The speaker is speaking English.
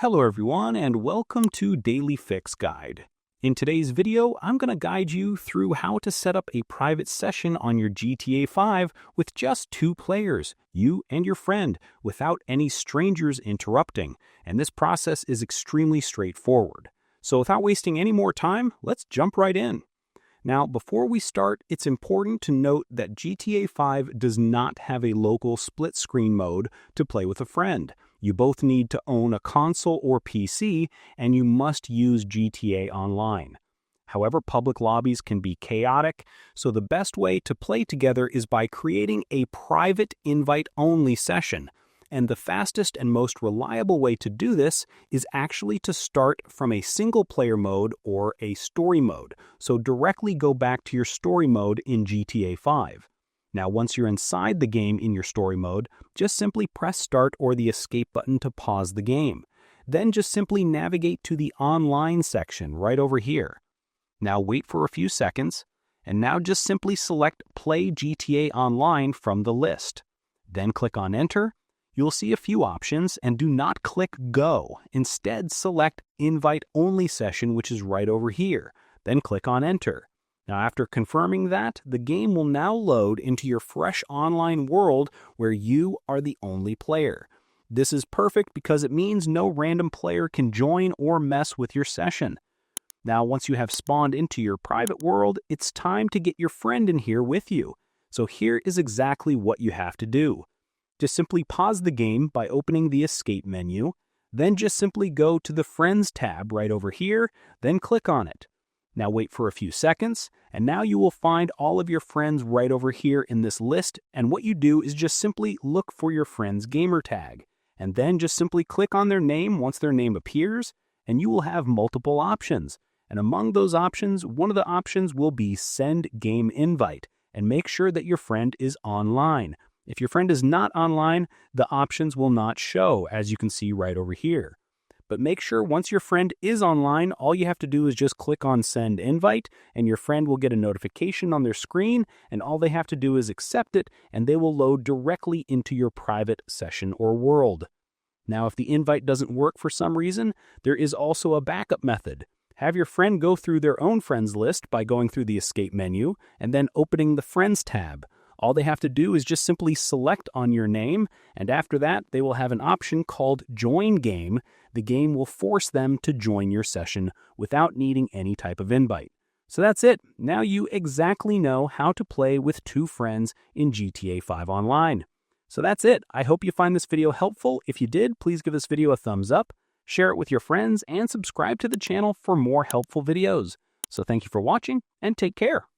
Hello everyone and welcome to Daily Fix Guide. In today's video, I'm going to guide you through how to set up a private session on your GTA 5 with just 2 players, you and your friend, without any strangers interrupting. And this process is extremely straightforward. So without wasting any more time, let's jump right in. Now, before we start, it's important to note that GTA 5 does not have a local split screen mode to play with a friend. You both need to own a console or PC, and you must use GTA Online. However, public lobbies can be chaotic, so the best way to play together is by creating a private invite-only session. And the fastest and most reliable way to do this is actually to start from a single-player mode or a story mode, so directly go back to your story mode in GTA 5. Now, once you're inside the game in your story mode, just simply press start or the escape button to pause the game. Then just simply navigate to the online section right over here. Now wait for a few seconds, and now just simply select Play GTA Online from the list. Then click on Enter. You'll see a few options, and do not click Go. Instead, select Invite Only Session, which is right over here. Then click on Enter. Now, after confirming that, the game will now load into your fresh online world where you are the only player. This is perfect because it means no random player can join or mess with your session. Now, once you have spawned into your private world, it's time to get your friend in here with you. So here is exactly what you have to do. Just simply pause the game by opening the Escape menu, then just simply go to the Friends tab right over here, then click on it. Now wait for a few seconds, and now you will find all of your friends right over here in this list, and what you do is just simply look for your friend's gamer tag, and then just simply click on their name once their name appears, and you will have multiple options. And among those options, one of the options will be Send Game Invite, and make sure that your friend is online. If your friend is not online, the options will not show, as you can see right over here. But make sure once your friend is online, all you have to do is just click on Send Invite, and your friend will get a notification on their screen, and all they have to do is accept it, and they will load directly into your private session or world. Now, if the invite doesn't work for some reason, there is also a backup method. Have your friend go through their own friends list by going through the Escape menu, and then opening the Friends tab. All they have to do is just simply select on your name, and after that, they will have an option called Join Game. The game will force them to join your session without needing any type of invite. So that's it. Now you exactly know how to play with 2 friends in GTA 5 Online. So that's it. I hope you find this video helpful. If you did, please give this video a thumbs up, share it with your friends, and subscribe to the channel for more helpful videos. So thank you for watching, and take care.